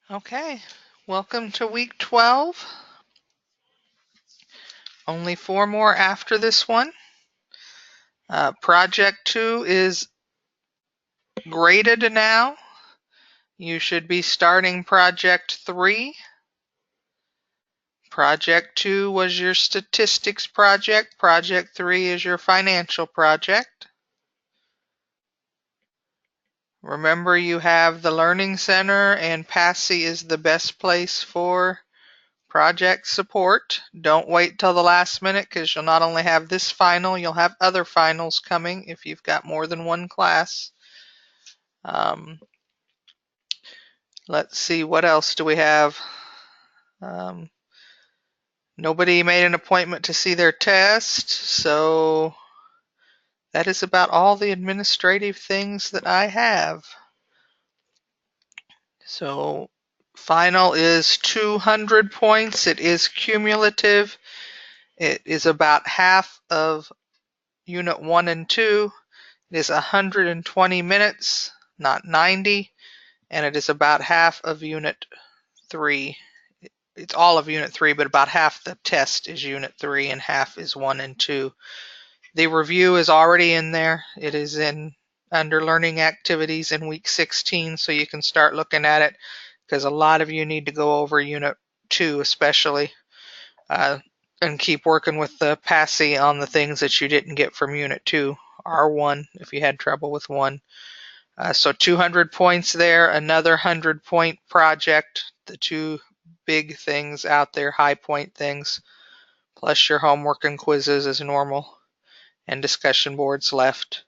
Okay, welcome to week 12. Only 4 more after this one. Project 2 is graded now. You should be starting Project 3. Project 2 was your statistics project. Project 3 is your financial project. Remember, you have the Learning Center, and PASSY is the best place for project support. Don't wait till the last minute, because you'll not only have this final, you'll have other finals coming if you've got more than one class. Let's see, what else do we have? Nobody made an appointment to see their test, so that is about all the administrative things that I have. So final is 200 points. It is cumulative. It is about half of Unit 1 and 2. It is 120 minutes, not 90, and it is about half of Unit 3. It's all of Unit 3, but about half the test is Unit 3 and half is 1 and 2. The review is already in there. It is under learning activities in week 16, so you can start looking at it, because a lot of you need to go over Unit 2 especially, and keep working with the PASSY on the things that you didn't get from Unit 2, R1 if you had trouble with 1. So 200 points there, another 100-point project, the two big things out there, high point things, plus your homework and quizzes as normal, and discussion boards left.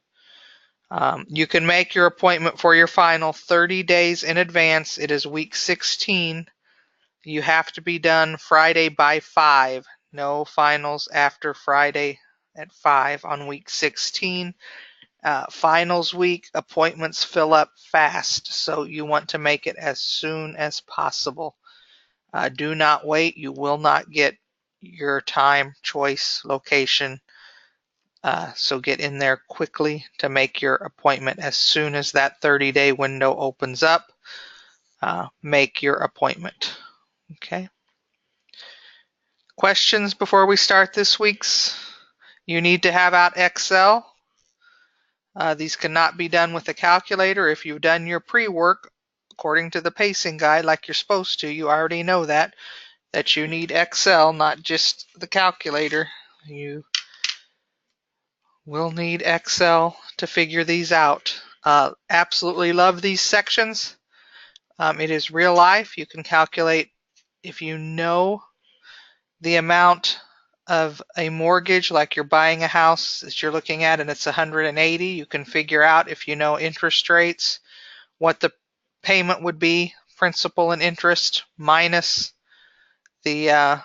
You can make your appointment for your final 30 days in advance. It is week 16. You have to be done Friday by 5. No finals after Friday at 5 on week 16. Finals week, appointments fill up fast, so you want to make it as soon as possible. Do not wait. You will not get your time, choice, location. So get in there quickly to make your appointment as soon as that 30-day window opens up. Make your appointment. Okay. Questions before we start this week's? You need to have out Excel. These cannot be done with a calculator. If you've done your pre-work according to the pacing guide like you're supposed to, you already know that you need Excel, not just the calculator. You will need Excel to figure these out. Absolutely love these sections. It is real life. You can calculate, if you know the amount of a mortgage, like you're buying a house that you're looking at and it's 180, you can figure out, if you know interest rates, what the payment would be, principal and interest, minus the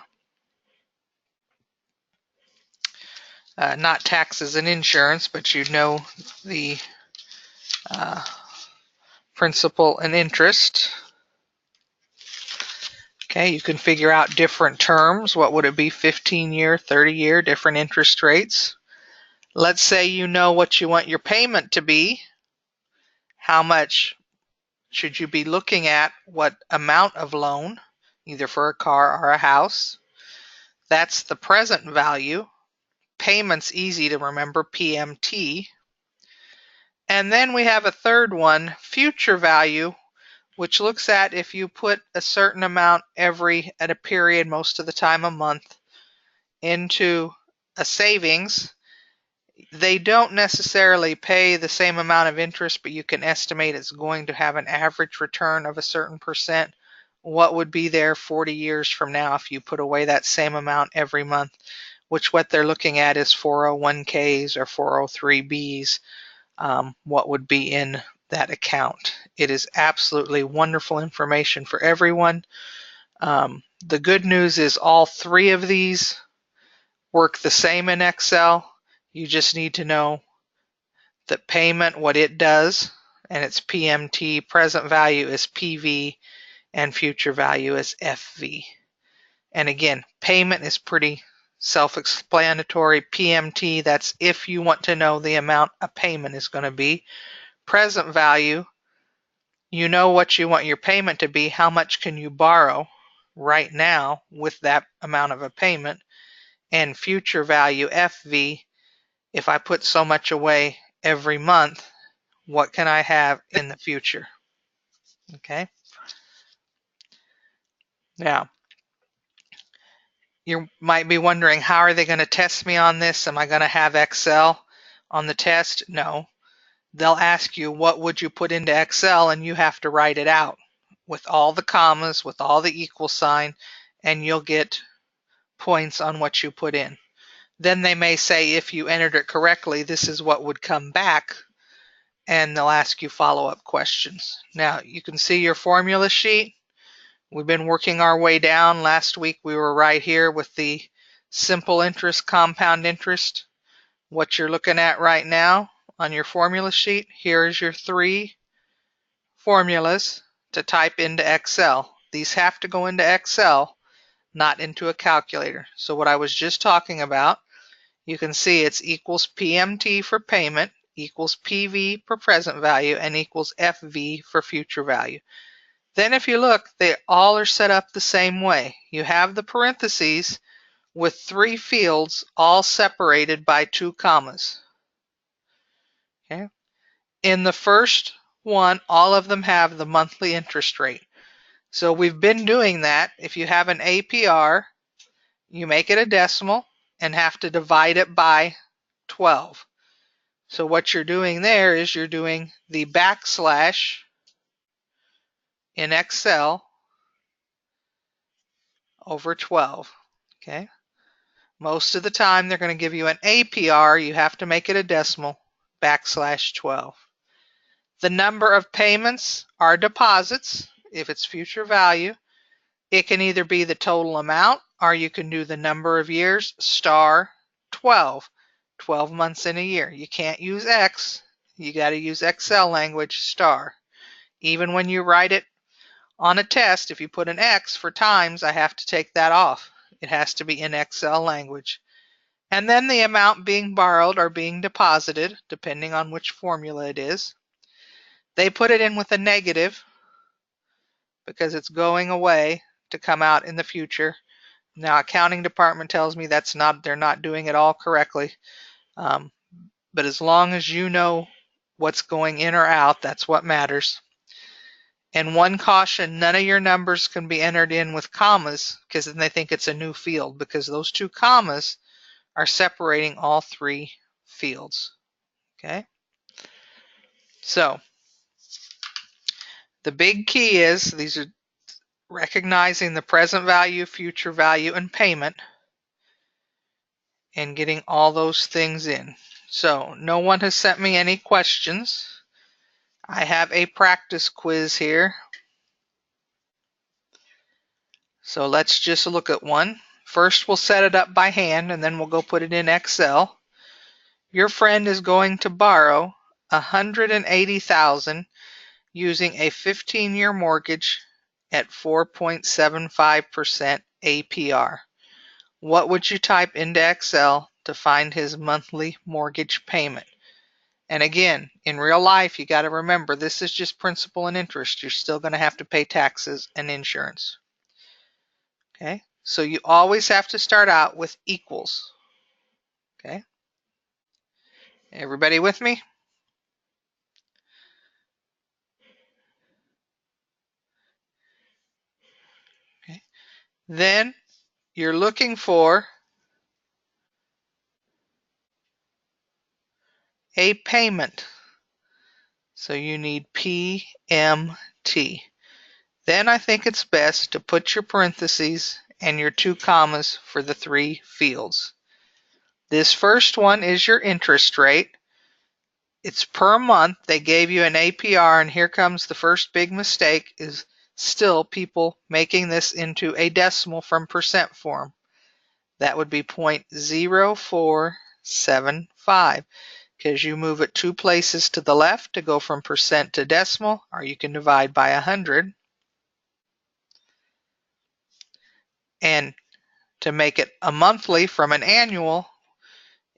not taxes and insurance, but you know the principal and interest. Okay, you can figure out different terms. What would it be? 15-year, 30-year, different interest rates. Let's say you know what you want your payment to be. How much should you be looking at? What amount of loan, either for a car or a house? That's the present value. Payment's easy to remember, PMT. And then we have a third one, future value, which looks at if you put a certain amount at a period, most of the time a month, into a savings. They don't necessarily pay the same amount of interest, but you can estimate it's going to have an average return of a certain percent. What would be there 40 years from now if you put away that same amount every month, which what they're looking at is 401ks or 403bs. What would be in that account. It is absolutely wonderful information for everyone. The good news is all three of these work the same in Excel. You just need to know the payment, what it does, and it's PMT, present value is PV, and future value is FV. And again, payment is pretty self-explanatory. PMT, that's if you want to know the amount a payment is going to be. Present value, You know what you want your payment to be. How much can you borrow right now with that amount of a payment? And future value, FV, if I put so much away every month, what can I have in the future? Okay. Now, you might be wondering, how are they going to test me on this? Am I going to have Excel on the test? No. They'll ask you, what would you put into Excel? And you have to write it out with all the commas, with all the equal sign, and you'll get points on what you put in. Then they may say, if you entered it correctly, this is what would come back, and they'll ask you follow-up questions. Now, you can see your formula sheet. We've been working our way down. Last week we were right here with the simple interest, compound interest. What you're looking at right now on your formula sheet, here's your 3 formulas to type into Excel. These have to go into Excel, not into a calculator. So what I was just talking about, you can see it's equals PMT for payment, equals PV for present value, and equals FV for future value. Then if you look, they all are set up the same way. You have the parentheses with 3 fields all separated by 2 commas. Okay. In the first one, all of them have the monthly interest rate. So we've been doing that. If you have an APR, you make it a decimal and have to divide it by 12. So what you're doing there is you're doing the backslash in Excel over 12. Okay. Most of the time they're going to give you an APR. You have to make it a decimal, backslash 12. The number of payments are deposits. If it's future value, it can either be the total amount, or you can do the number of years, star 12. 12 months in a year. You can't use X. You got to use Excel language, star. Even when you write it on a test, if you put an X for times, I have to take that off. It has to be in Excel language. And then the amount being borrowed or being deposited, depending on which formula it is. They put it in with a negative because it's going away to come out in the future. Now, accounting department tells me they're not doing it all correctly. But as long as you know what's going in or out, that's what matters. And one caution, none of your numbers can be entered in with commas, because then they think it's a new field, because those 2 commas are separating all 3 fields. Okay? So, the big key is, these are recognizing the present value, future value, and payment, and getting all those things in. So, no one has sent me any questions. I have a practice quiz here. So let's just look at one. First, we'll set it up by hand, and then we'll go put it in Excel. Your friend is going to borrow $180,000 using a 15-year mortgage at 4.75% APR. What would you type into Excel to find his monthly mortgage payment? And again, in real life, you got to remember, this is just principal and interest. You're still going to have to pay taxes and insurance. Okay, so you always have to start out with equals. Okay, everybody with me? Okay, then you're looking for a payment. So you need PMT. Then I think it's best to put your parentheses and your 2 commas for the 3 fields. This first one is your interest rate. It's per month. They gave you an APR, and here comes the first big mistake, is still people making this into a decimal from percent form. That would be 0.0475, because you move it 2 places to the left to go from percent to decimal, or you can divide by 100. And to make it a monthly from an annual,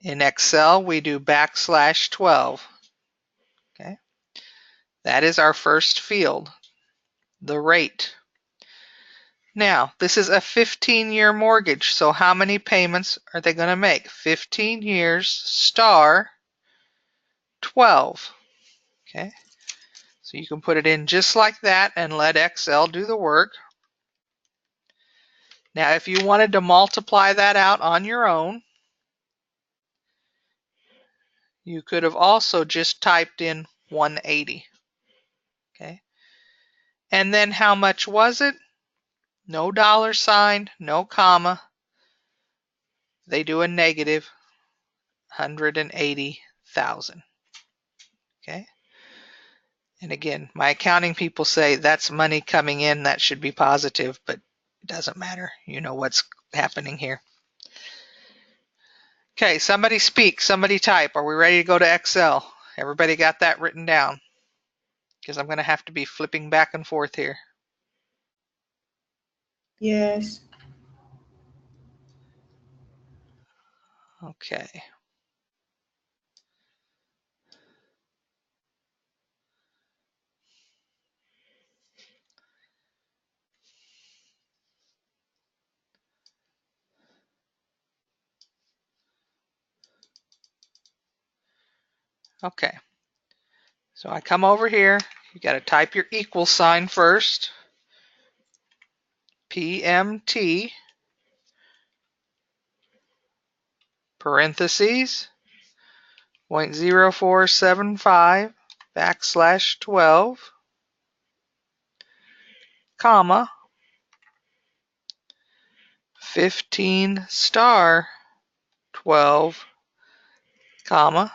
in Excel we do backslash 12. Okay, That is our first field, the rate. Now, this is a 15-year mortgage, so how many payments are they going to make? 15 years star 12. Okay, so you can put it in just like that and let Excel do the work. Now, if you wanted to multiply that out on your own, you could have also just typed in 180. Okay, and then how much was it? No dollar sign, no comma. They do a negative 180,000. Okay. And again, my accounting people say that's money coming in, that should be positive, but it doesn't matter. You know what's happening here. Okay, somebody speak, somebody type. Are we ready to go to Excel? Everybody got that written down? Because I'm going to have to be flipping back and forth here. Yes. Okay. Okay. So I come over here. You got to type your equal sign first. PMT parentheses 0.0475 backslash 12 comma 15 star 12 comma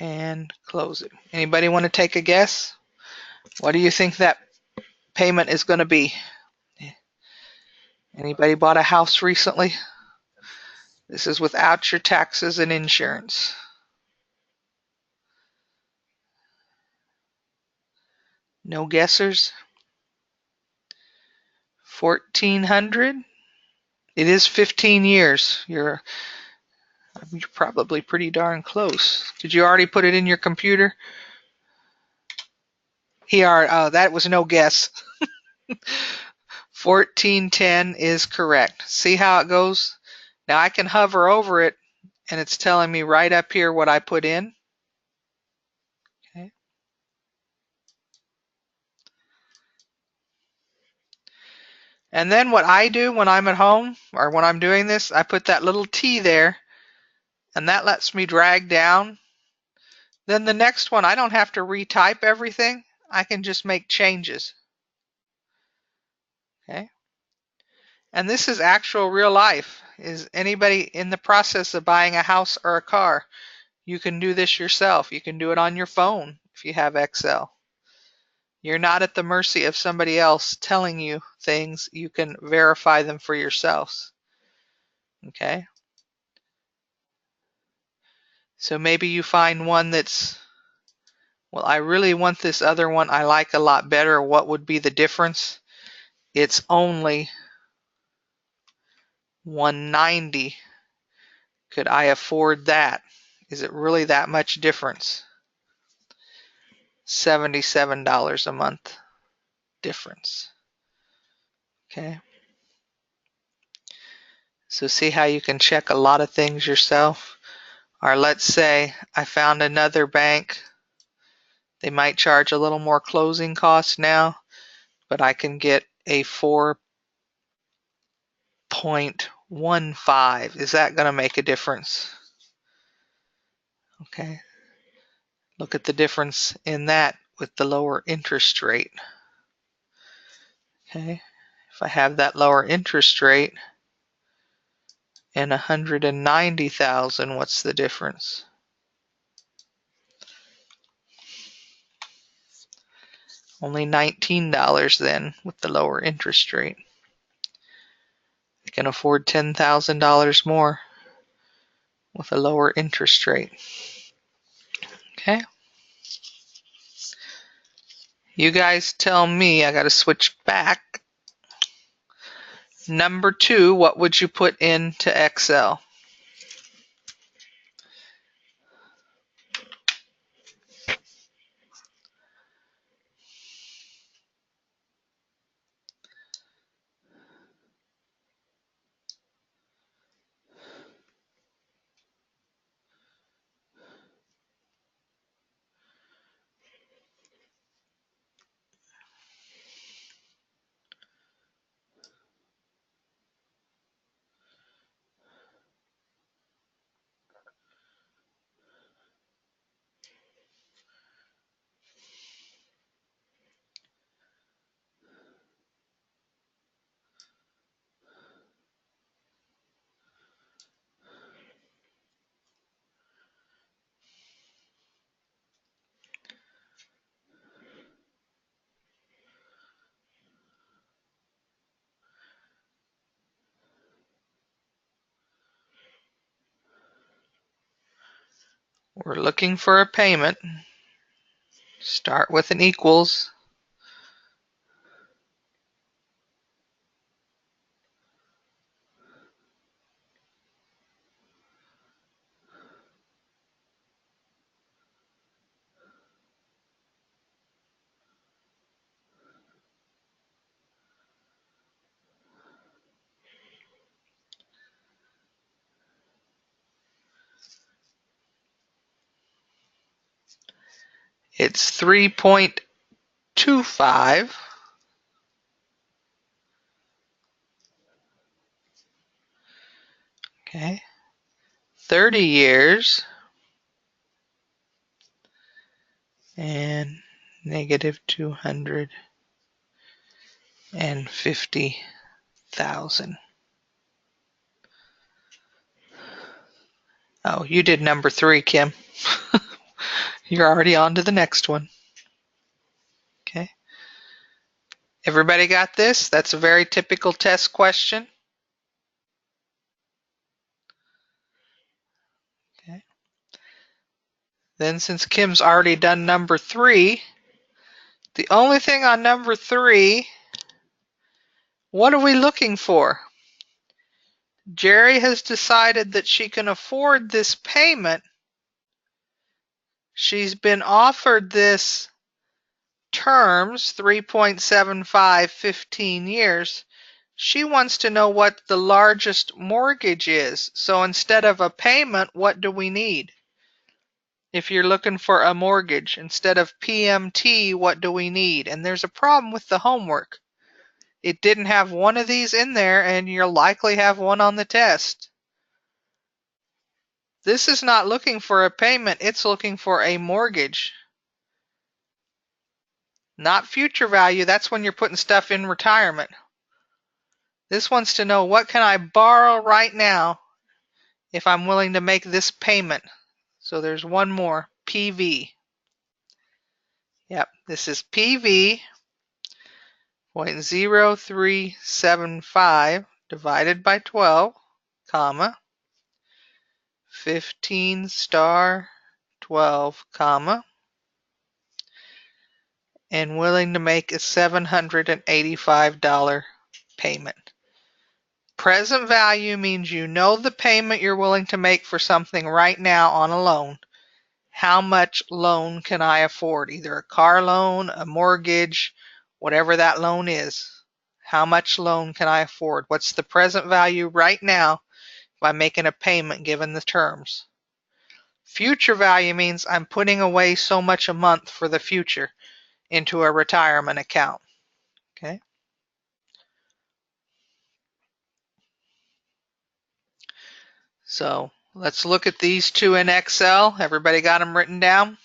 and close it. Anybody want to take a guess? What do you think that payment is going to be? Anybody bought a house recently? This is without your taxes and insurance. No guessers? 1,400? It is 15 years. You're probably pretty darn close. Did you already put it in your computer? That was no guess. 1410 is correct. See how it goes? Now I can hover over it and it's telling me right up here what I put in. Okay. And then what I do when I'm at home or when I'm doing this, I put that little T there and that lets me drag down. Then the next one, I don't have to retype everything. I can just make changes. Okay. And this is actual real life. Is anybody in the process of buying a house or a car? You can do this yourself. You can do it on your phone if you have Excel. You're not at the mercy of somebody else telling you things. You can verify them for yourselves. Okay? So maybe you find one that's, well, I really want this other one I like a lot better. What would be the difference? It's only 190. Could I afford that? Is it really that much difference? $77 a month difference. Okay. So see how you can check a lot of things yourself? Or let's say I found another bank. They might charge a little more closing costs now, but I can get a 4.15. Is that going to make a difference? Okay. Look at the difference in that with the lower interest rate. Okay. If I have that lower interest rate and 190,000, what's the difference? Only $19 then with the lower interest rate. I can afford $10,000 more with a lower interest rate. Okay. You guys tell me. I got to switch back. Number 2, what would you put into Excel? We're looking for a payment. Start with an equals. It's 3.25. Okay. 30 years and negative 250,000. Oh, you did number 3, Kim. You're already on to the next one. Okay. Everybody got this? That's a very typical test question. Okay. Then since Kim's already done number 3, the only thing on number 3, what are we looking for? Jerry has decided that she can afford this payment. She's been offered this terms, 3.75, 15 years. She wants to know what the largest mortgage is. So instead of a payment, what do we need? If you're looking for a mortgage, instead of PMT, what do we need? And there's a problem with the homework. It didn't have one of these in there, and you'll likely have one on the test. This is not looking for a payment, it's looking for a mortgage. Not future value, that's when you're putting stuff in retirement. This wants to know, what can I borrow right now if I'm willing to make this payment? So there's one more, PV. Yep, this is PV, 0.0375 divided by 12, comma, 15 star 12, comma, and willing to make a $785 payment. Present value means you know the payment you're willing to make for something right now on a loan. How much loan can I afford? Either a car loan, a mortgage, whatever that loan is. How much loan can I afford? What's the present value right now if I'm making a payment given the terms? Future value means I'm putting away so much a month for the future into a retirement account. Okay. So let's look at these two in Excel. Everybody got them written down?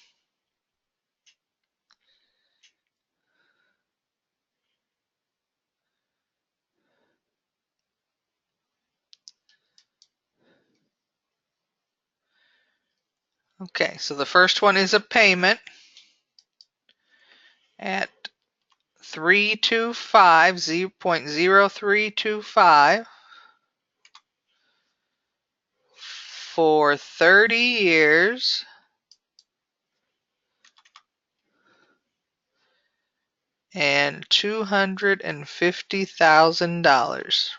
Okay, so the first one is a payment at 0.0325 for 30 years and $250,000.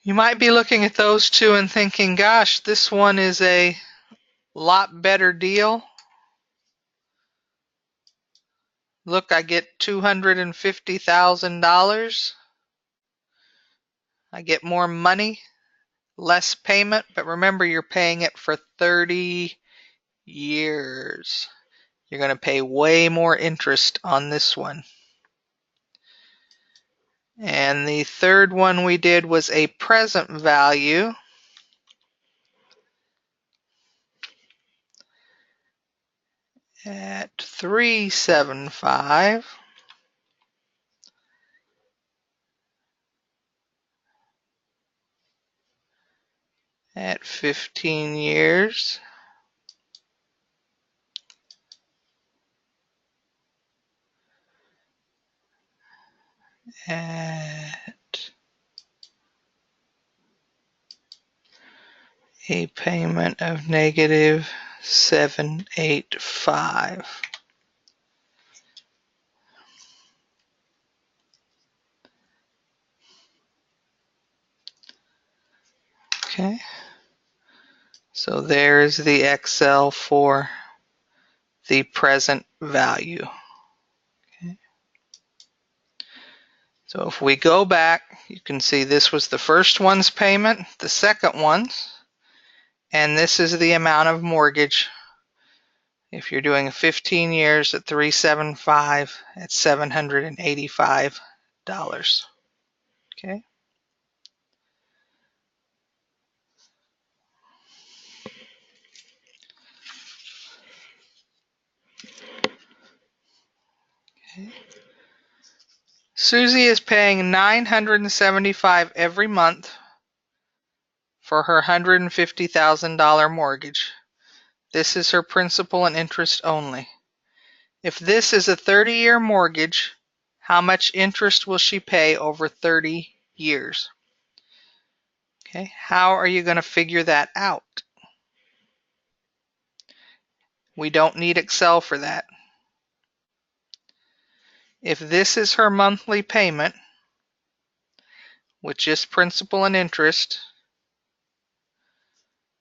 You might be looking at those two and thinking, gosh, this one is a lot better deal. Look, I get $250,000. I get more money, less payment, but remember you're paying it for 30 years. You're going to pay way more interest on this one. And the third one we did was a present value at 375 at 15 years. At a payment of negative 785. Okay, so there's the Excel for the present value. Okay. So if we go back, you can see this was the first one's payment, the second one's, and this is the amount of mortgage. If you're doing 15 years at 375, at $785. Okay. Susie is paying $975 every month for her $150,000 mortgage. This is her principal and interest only. If this is a 30-year mortgage, how much interest will she pay over 30 years? Okay, how are you going to figure that out? We don't need Excel for that. If this is her monthly payment, with just principal and interest,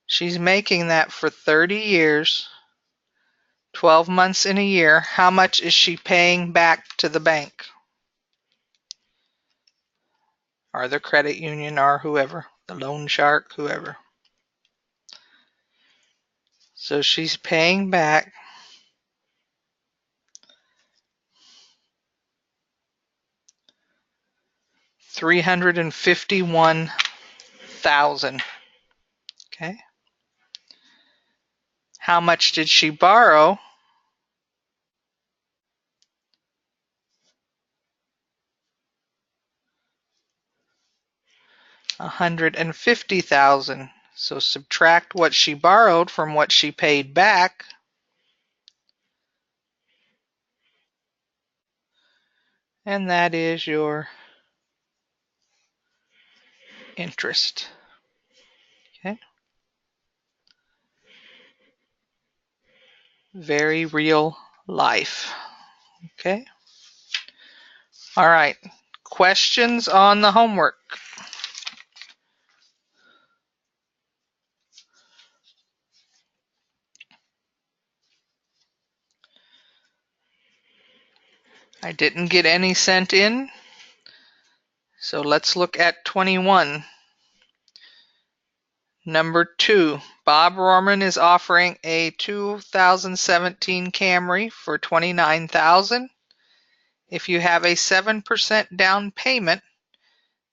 she's making that for 30 years, 12 months in a year. How much is she paying back to the bank? Or the credit union, or whoever, the loan shark, whoever. So she's paying back $351,000. Okay. How much did she borrow? $150,000. So subtract what she borrowed from what she paid back, and that is your interest. Okay. Very real life. Okay. All right. Questions on the homework? I didn't get any sent in, so let's look at 21. Number 2, Bob Rorman is offering a 2017 Camry for $29,000. If you have a 7% down payment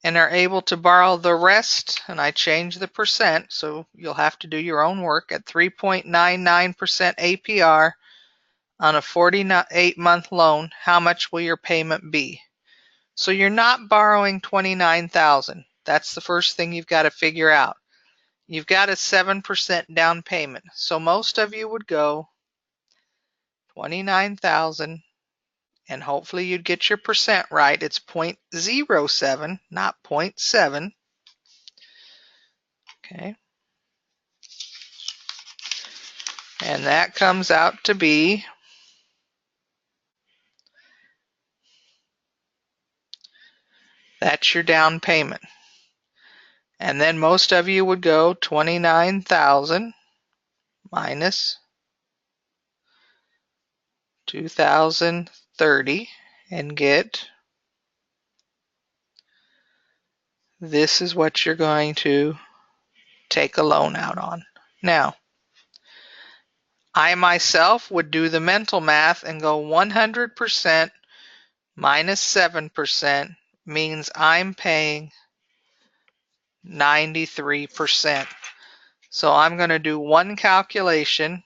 and are able to borrow the rest, and I change the percent, so you'll have to do your own work, at 3.99% APR on a 48-month loan, how much will your payment be? So you're not borrowing $29,000. That's the first thing you've got to figure out. You've got a 7% down payment. So most of you would go $29,000, and hopefully you'd get your percent right. It's 0.07, not 0.7. Okay. And that comes out to be that's your down payment. And then most of you would go 29,000 minus 2,030 and get, this is what you're going to take a loan out on. Now, I myself would do the mental math and go 100% minus 7% means I'm paying 93%. So I'm going to do one calculation,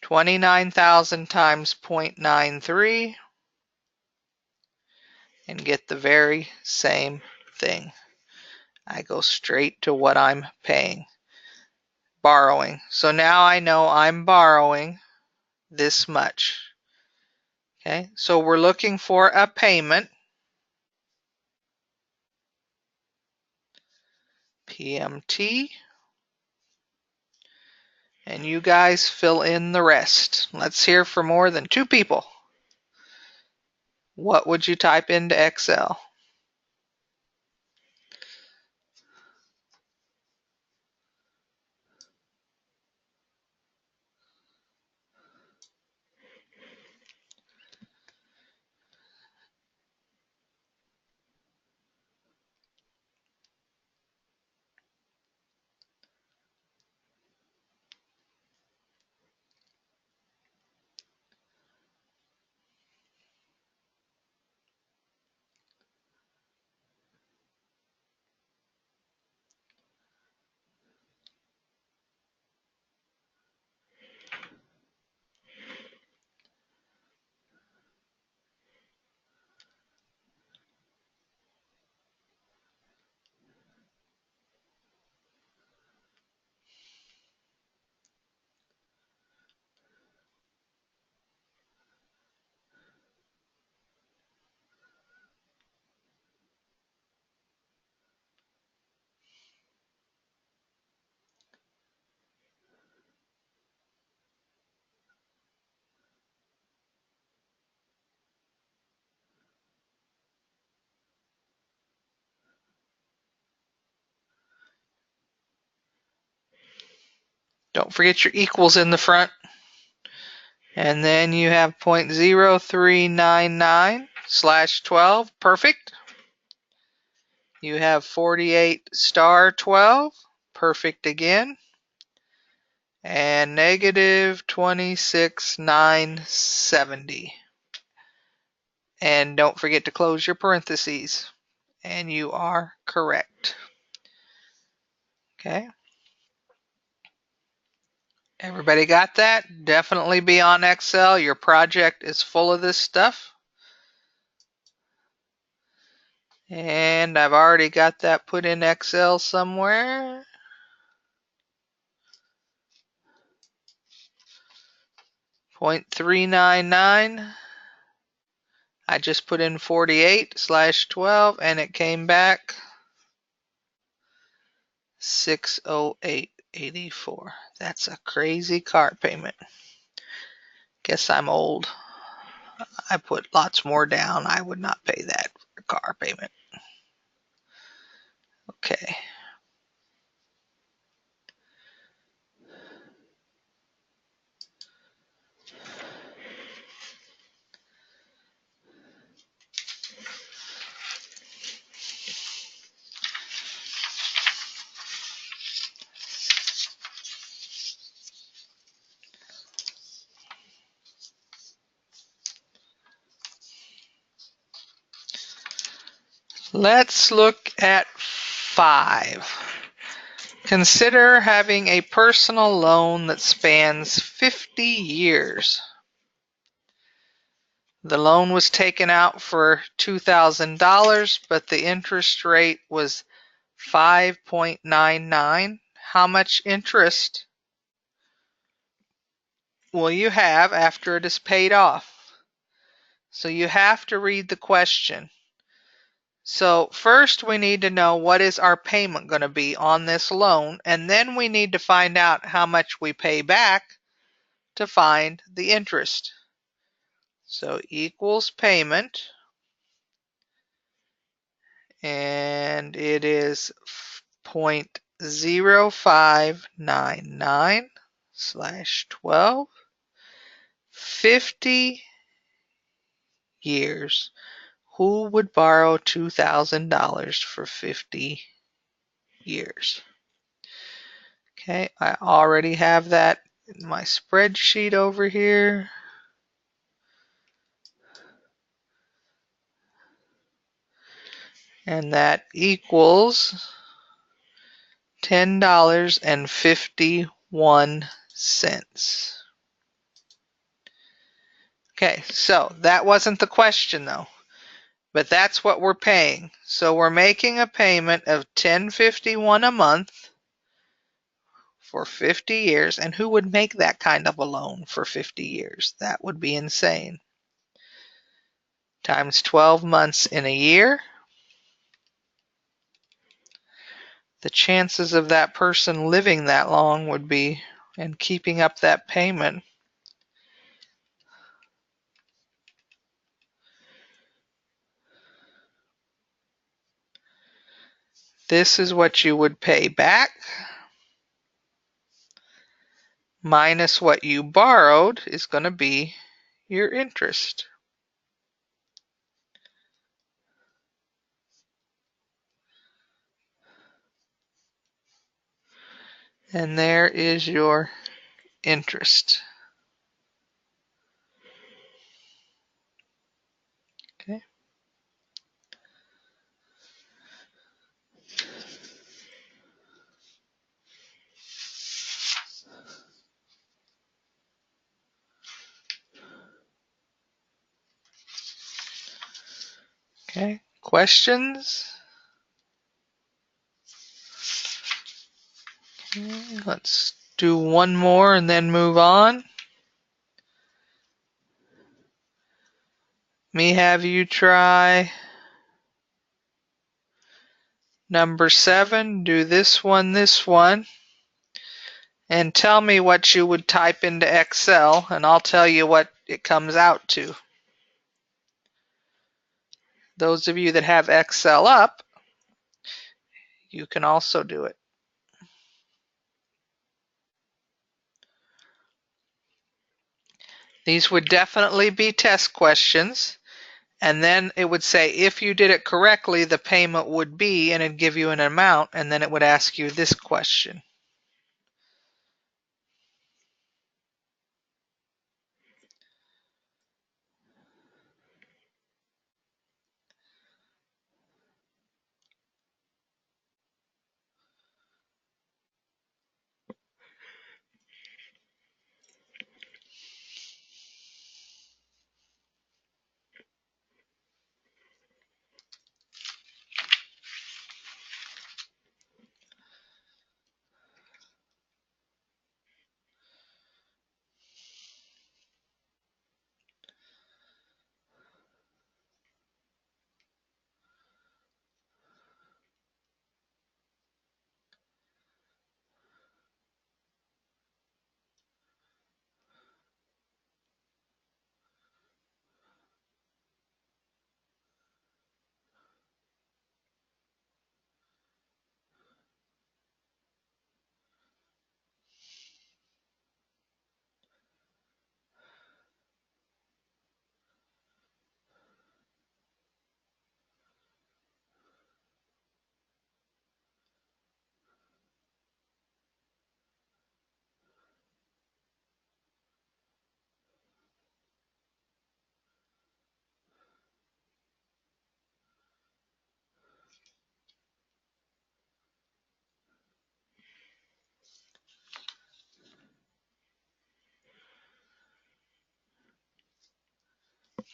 29,000 times 0.93, and get the very same thing. I go straight to what I'm paying. Borrowing. So now I know I'm borrowing this much. Okay, so we're looking for a payment. PMT. And you guys fill in the rest. Let's hear from more than 2 people. What would you type into Excel? Don't forget your equals in the front. And then you have 0.0399 slash 12. Perfect. You have 48 star 12. Perfect again. And negative 26,970. And don't forget to close your parentheses. And you are correct. Okay. Everybody got that? Definitely be on Excel. Your project is full of this stuff. And I've already got that put in Excel somewhere. .399. I just put in 48 slash 12 and it came back 608.84. That's a crazy car payment. Guess I'm old. I put lots more down. I would not pay that for a car payment. Okay. Let's look at 5. Consider having a personal loan that spans 50 years. The loan was taken out for $2,000, but the interest rate was 5.99. How much interest will you have after it is paid off? So you have to read the question. So first we need to know what is our payment going to be on this loan, and then we need to find out how much we pay back to find the interest. So equals payment, and it is 0.0599 slash 12, 50 years. Who would borrow $2,000 for 50 years? Okay, I already have that in my spreadsheet over here. And that equals $10.51. Okay, so that wasn't the question though. But that's what we're paying. So we're making a payment of $10.51 a month for 50 years. And who would make that kind of a loan for 50 years? That would be insane. Times 12 months in a year. The chances of that person living that long would be, and keeping up that payment. This is what you would pay back minus what you borrowed is going to be your interest. And there is your interest. Okay. Okay. Questions? Okay. Let's do one more and then move on. Me have you try number 7. Do this one, and tell me what you would type into Excel, and I'll tell you what it comes out to. Those of you that have Excel up, you can also do it. These would definitely be test questions, and then it would say if you did it correctly, the payment would be, and it'd give you an amount, and then it would ask you this question.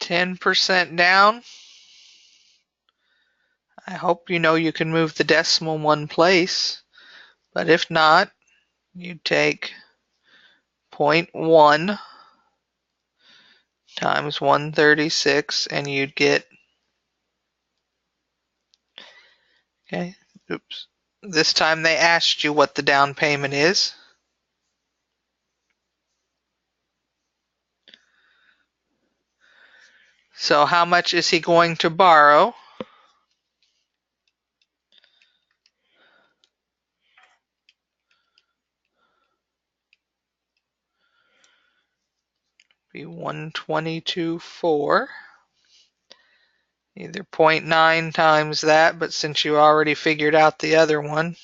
$10 down. I hope you know you can move the decimal one place, but if not, you take 0.1 times 136 and you'd get, okay, oops. This time they asked you what the down payment is. So how much is he going to borrow? Be 122.4. Either 0.9 times that, but since you already figured out the other one,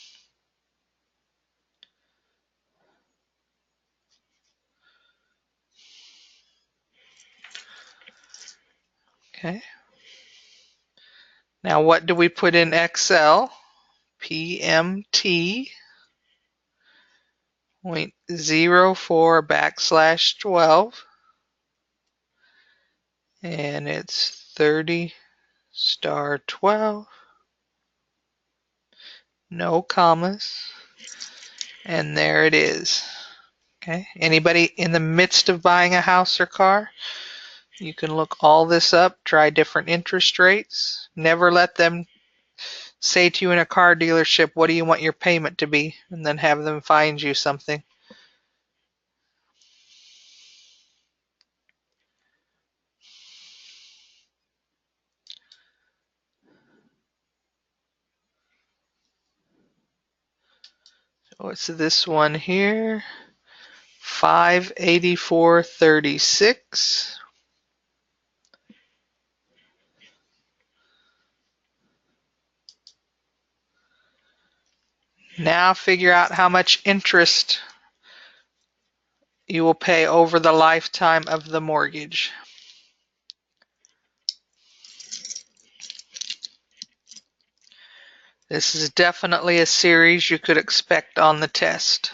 okay. Now what do we put in Excel? PMT 0.04/12, and it's 36 star 12, no commas, and there it is. Okay. Anybody in the midst of buying a house or car? You can look all this up, try different interest rates. Never let them say to you in a car dealership, what do you want your payment to be? And then have them find you something. What's this one here? 584.36. Now figure out how much interest you will pay over the lifetime of the mortgage. This is definitely a series you could expect on the test.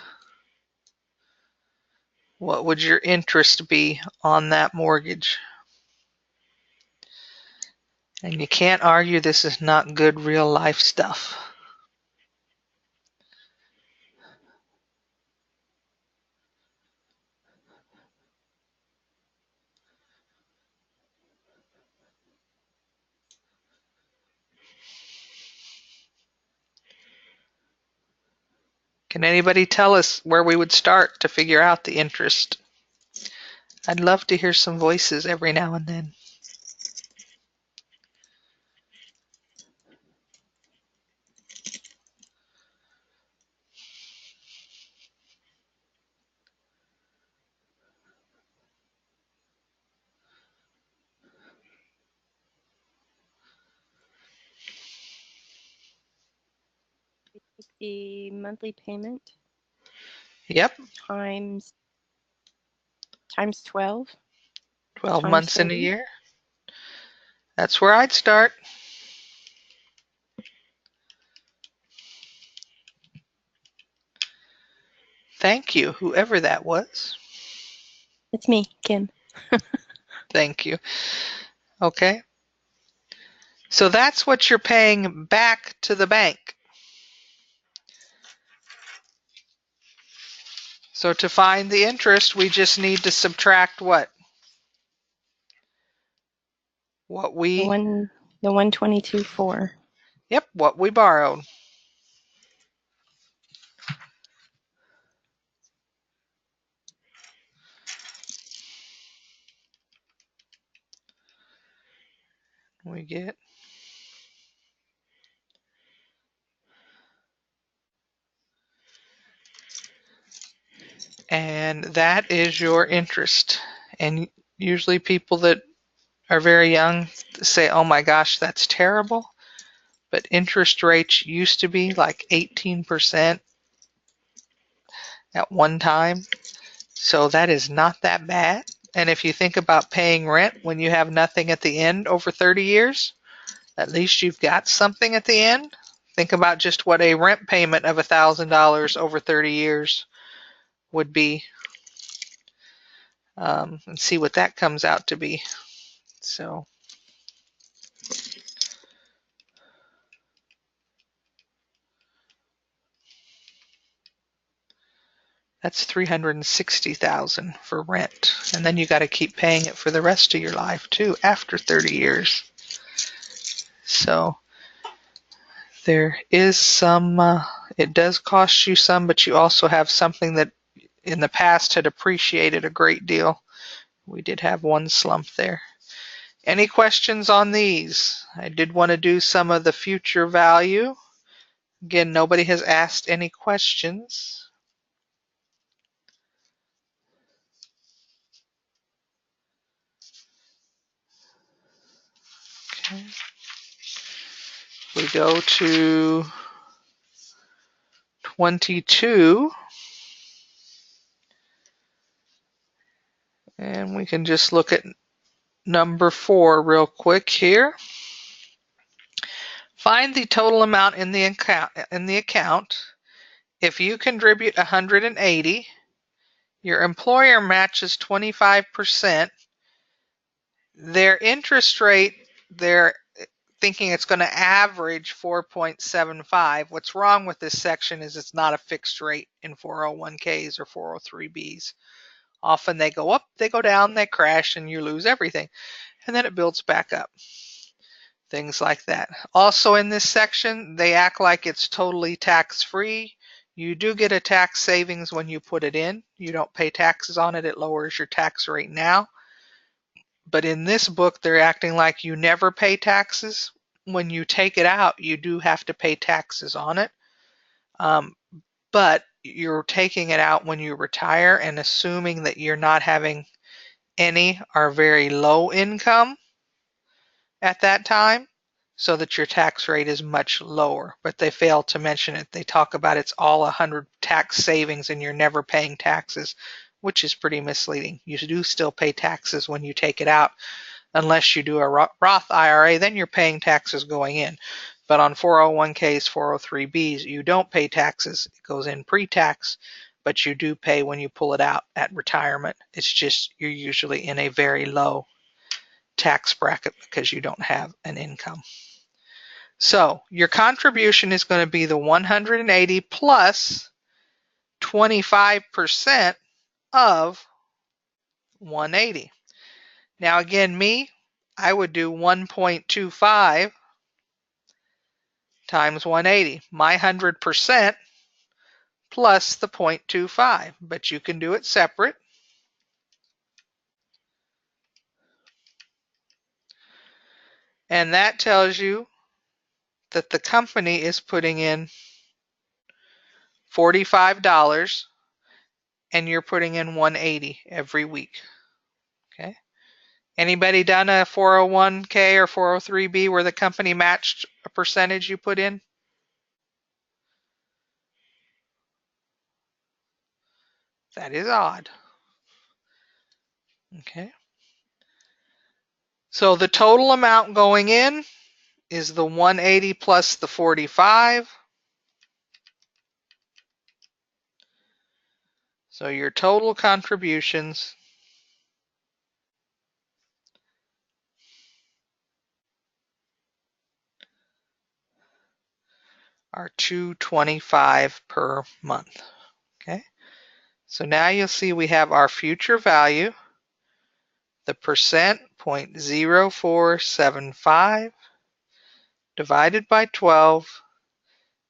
What would your interest be on that mortgage? And you can't argue this is not good real life stuff. Can anybody tell us where we would start to figure out the interest? I'd love to hear some voices every now and then. The monthly payment Yep, times 12 12 times months in a 30. year. That's where I'd start. Thank you, whoever that was. It's me, Kim. Thank you. Okay. So that's what you're paying back to the bank. So to find the interest, we just need to subtract what? What we, The 122.4. yep, what we borrowed. We get, and that is your interest. And usually people that are very young say, oh my gosh, that's terrible. But interest rates used to be like 18% at one time. So that is not that bad. And if you think about paying rent when you have nothing at the end over 30 years, at least you've got something at the end. Think about just what a rent payment of $1,000 over 30 years would be, and see what that comes out to be. So that's $360,000 for rent, and then you got to keep paying it for the rest of your life too after 30 years. So there is some. It does cost you some, but you also have something that in the past had appreciated a great deal. We did have one slump there. Any questions on these? I did want to do some of the future value. Again, nobody has asked any questions. Okay. We go to 22, and we can just look at number 4 real quick here. Find the total amount in the account. If you contribute 180, your employer matches 25%. Their interest rate, their thinking it's going to average 4.75. What's wrong with this section is it's not a fixed rate in 401ks or 403bs. Often they go up, they go down, they crash, and you lose everything. And then it builds back up. Things like that. Also in this section, they act like it's totally tax-free. You do get a tax savings when you put it in. You don't pay taxes on it. It lowers your tax rate now. But in this book, they're acting like you never pay taxes. When you take it out, you do have to pay taxes on it. But you're taking it out when you retire and assuming that you're not having any or very low income at that time, so that your tax rate is much lower. But they fail to mention it. They talk about it's all 100 tax savings and you're never paying taxes, which is pretty misleading. You do still pay taxes when you take it out. Unless you do a Roth IRA, then you're paying taxes going in. But on 401ks, 403bs, you don't pay taxes. It goes in pre-tax, but you do pay when you pull it out at retirement. It's just you're usually in a very low tax bracket because you don't have an income. So your contribution is going to be the 180 plus 25% of 180. Now again, I would do 1.25 times 180, my 100% plus the 0.25, but you can do it separate. And that tells you that the company is putting in $45 and you're putting in 180 every week. Okay. Anybody done a 401k or 403b where the company matched a percentage you put in? That is odd. Okay. So the total amount going in is the 180 plus the 45. So your total contributions are $225 per month. Okay. So now you'll see we have our future value, the percent 0.0475 divided by 12.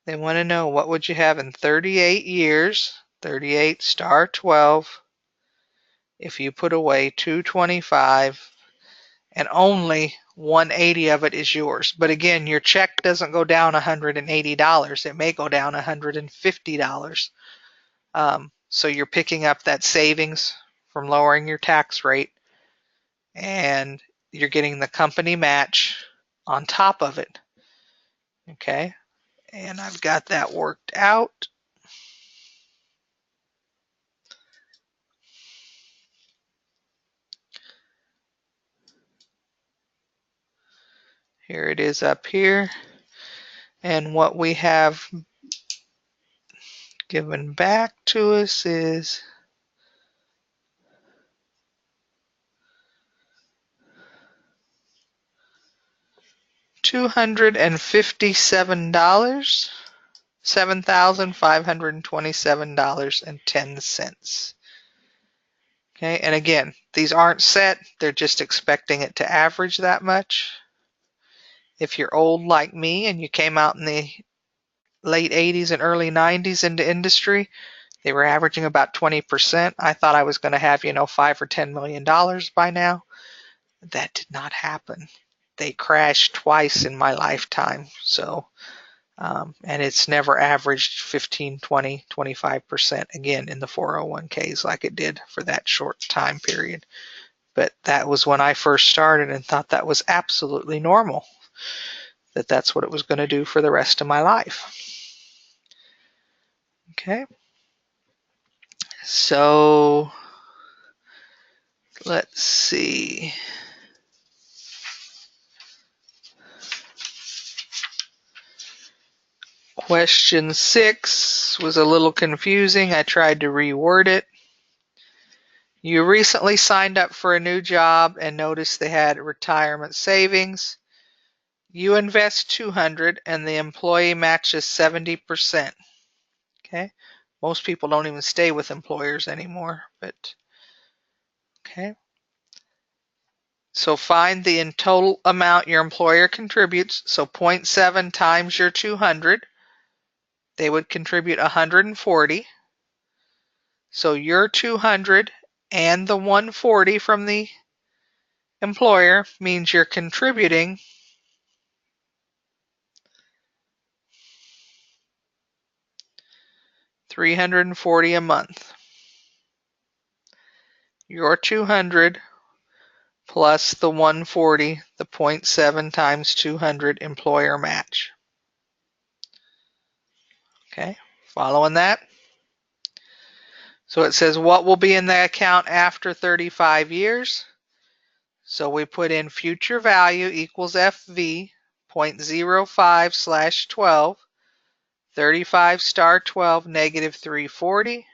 They want to know what would you have in 38 years, 38 star 12, if you put away 225 and only 180 of it is yours. But again, your check doesn't go down $180. It may go down $150. So you're picking up that savings from lowering your tax rate, and you're getting the company match on top of it. Okay, and I've got that worked out. Here it is up here. And what we have given back to us is $257, $7,527.10. Okay, and again, these aren't set, they're just expecting it to average that much. If you're old like me and you came out in the late 80s and early 90s into industry, they were averaging about 20%. I thought I was going to have, $5 or $10 million by now. That did not happen. They crashed twice in my lifetime. So, and it's never averaged 15, 20, 25% again in the 401ks like it did for that short time period. But that was when I first started and thought that was absolutely normal, that that's what it was going to do for the rest of my life. Okay. So let's see. Question 6 was a little confusing. I tried to reword it. You recently signed up for a new job and noticed they had retirement savings. You invest 200 and the employee matches 70%. Okay? Most people don't even stay with employers anymore, but okay. So find the in total amount your employer contributes. So 0.7 times your 200, they would contribute 140. So your 200 and the 140 from the employer means you're contributing $340 a month. Your 200 plus the 140, the 0.7 times 200 employer match. Okay, following that? So it says what will be in the account after 35 years? So we put in future value equals FV 0.05 slash 12, 35 star 12 negative 340.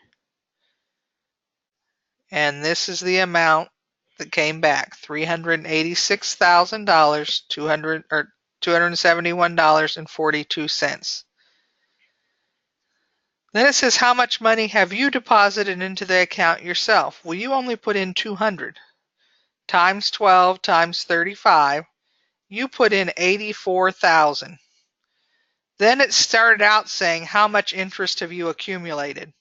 And this is the amount that came back, $386,000, $271.42. Then it says how much money have you deposited into the account yourself? Well, you only put in 200 times 12 times 35. You put in 84,000. Then it started out saying how much interest have you accumulated?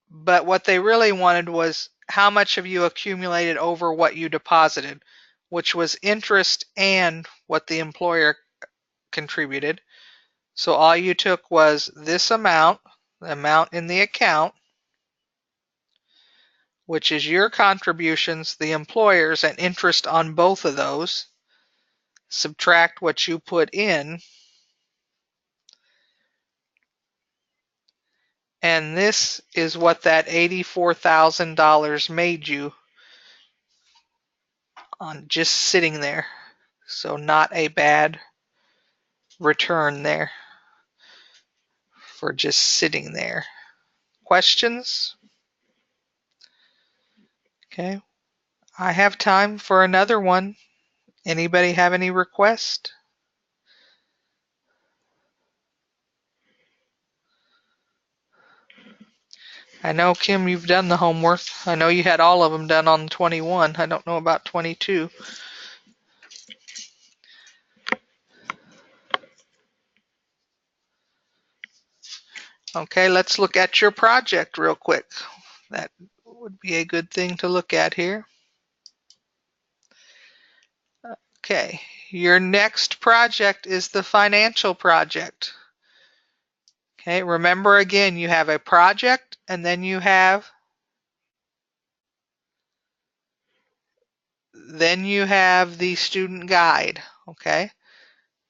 But what they really wanted was how much have you accumulated over what you deposited, which was interest and what the employer contributed. So all you took was this amount, the amount in the account, which is your contributions, the employer's, and interest on both of those. Subtract what you put in, and this is what that $84,000 made you on just sitting there. So not a bad return there for just sitting there. Questions? Okay. I have time for another one. Anybody have any request? I know, Kim, you've done the homework. I know you had all of them done on 21. I don't know about 22. Okay, let's look at your project real quick. That would be a good thing to look at here. Okay, your next project is the financial project. Okay, remember again, you have a project and then you have the student guide. Okay,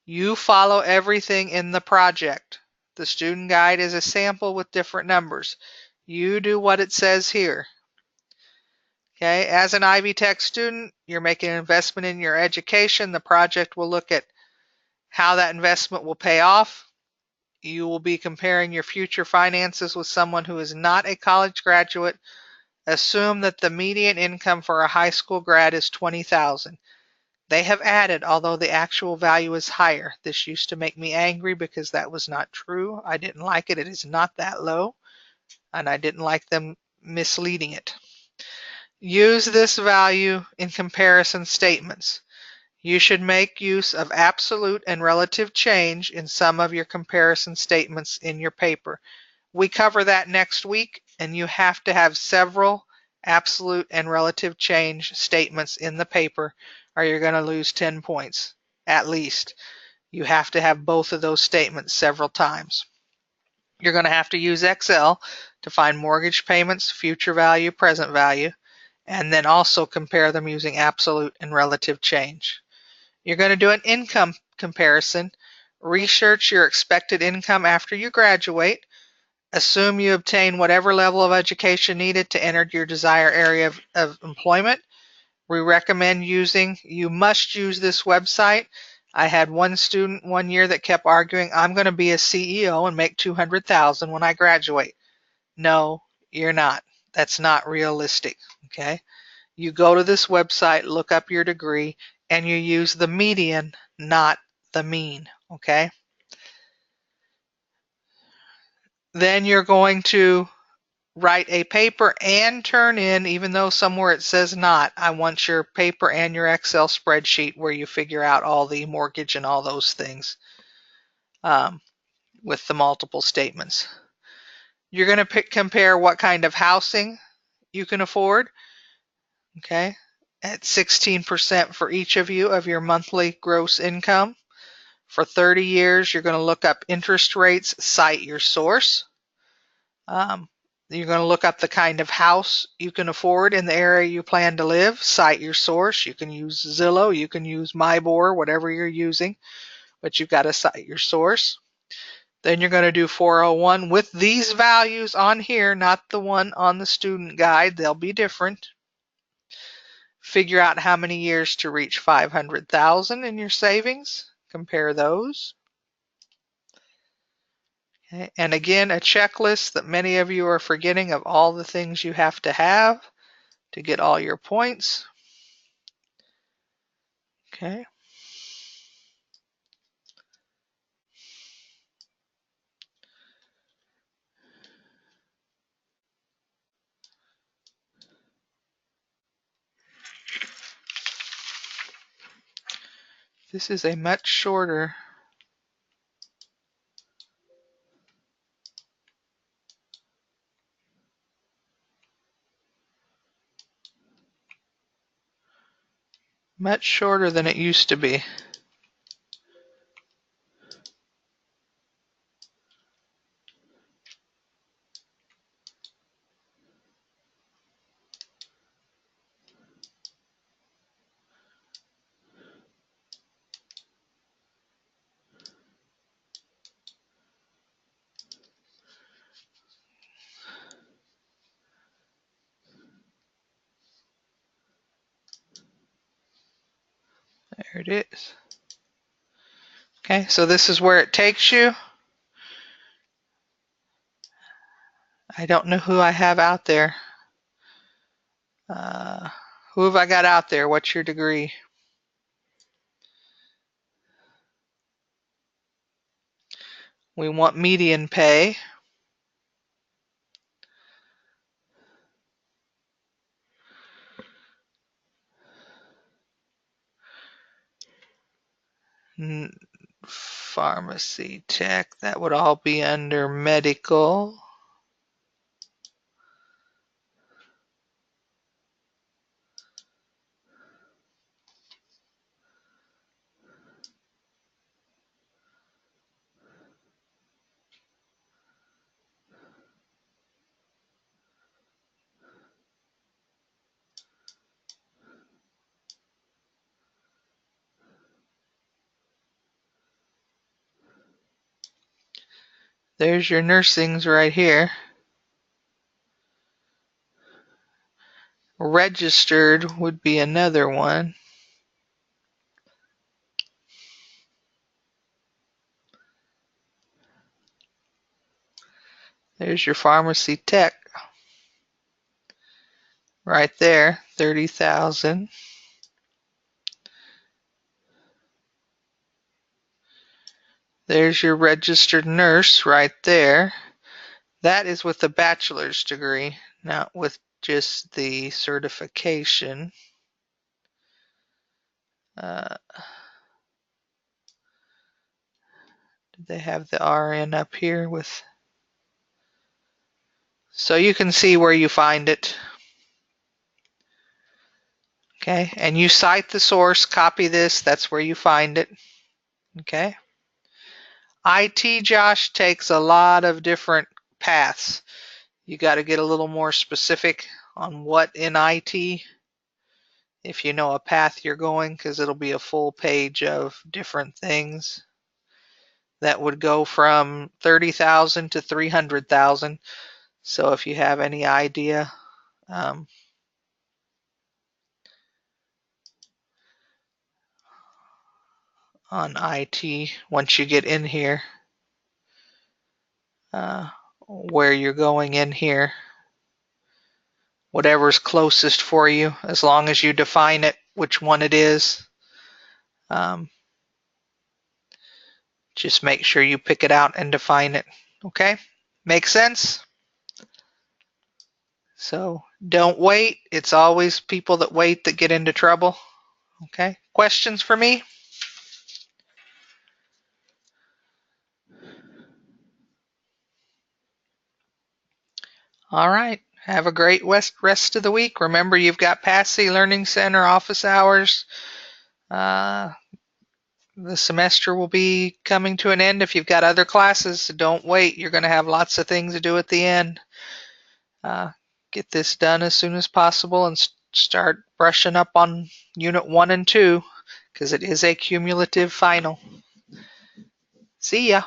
you follow everything in the project. The student guide is a sample with different numbers. You do what it says here. Okay, as an Ivy Tech student, you're making an investment in your education. The project will look at how that investment will pay off. You will be comparing your future finances with someone who is not a college graduate. Assume that the median income for a high school grad is $20,000. They have added, although the actual value is higher. This used to make me angry because that was not true. I didn't like it. It is not that low, and I didn't like them misleading it. Use this value in comparison statements. You should make use of absolute and relative change in some of your comparison statements in your paper. We cover that next week, and you have to have several absolute and relative change statements in the paper, or you're going to lose 10 points, at least. You have to have both of those statements several times. You're going to have to use Excel to find mortgage payments, future value, present value, and then also compare them using absolute and relative change. You're going to do an income comparison. Research your expected income after you graduate. Assume you obtain whatever level of education needed to enter your desired area of employment. We recommend you must use this website. I had one student one year that kept arguing, I'm going to be a CEO and make $200,000 when I graduate. No, you're not. That's not realistic. Okay. You go to this website, look up your degree, and you use the median not the mean, okay? Then you're going to write a paper and turn in, even though somewhere it says not, I want your paper and your Excel spreadsheet where you figure out all the mortgage and all those things with the multiple statements. You're going to compare what kind of housing you can afford, okay, at 16% for each of you of your monthly gross income. For 30 years, you're going to look up interest rates, cite your source. You're going to look up the kind of house you can afford in the area you plan to live, cite your source. You can use Zillow, you can use MyBor, whatever you're using, but you've got to cite your source. Then you're going to do 401 with these values on here, not the one on the student guide. They'll be different. Figure out how many years to reach 500,000 in your savings. Compare those. Okay. And again, a checklist that many of you are forgetting of all the things you have to get all your points. Okay. This is a much shorter than it used to be. There it is. Okay, so this is where it takes you. I don't know who I have out there. Who have I got out there? What's your degree? We want median pay. Pharmacy tech, that would all be under medical. There's your nursings right here. Registered would be another one. There's your pharmacy tech right there, 30,000. There's your registered nurse right there. That is with a bachelor's degree, not with just the certification. Did they have the RN up here with? So you can see where you find it. Okay, and you cite the source, copy this, that's where you find it. Okay. IT, Josh, takes a lot of different paths. You got to get a little more specific on what in IT, if you know a path you're going, because it'll be a full page of different things that would go from 30,000 to 300,000. So if you have any idea, on IT, once you get in here, where you're going in here, whatever's closest for you, as long as you define it, which one it is. Just make sure you pick it out and define it. Okay? Make sense? So don't wait. It's always people that wait that get into trouble. Okay? Questions for me? All right. Have a great rest of the week. Remember, you've got Passy Learning Center office hours. Uh, the semester will be coming to an end. If you've got other classes, don't wait. You're going to have lots of things to do at the end. Uh, get this done as soon as possible and start brushing up on Unit 1 and 2 because it is a cumulative final. See ya.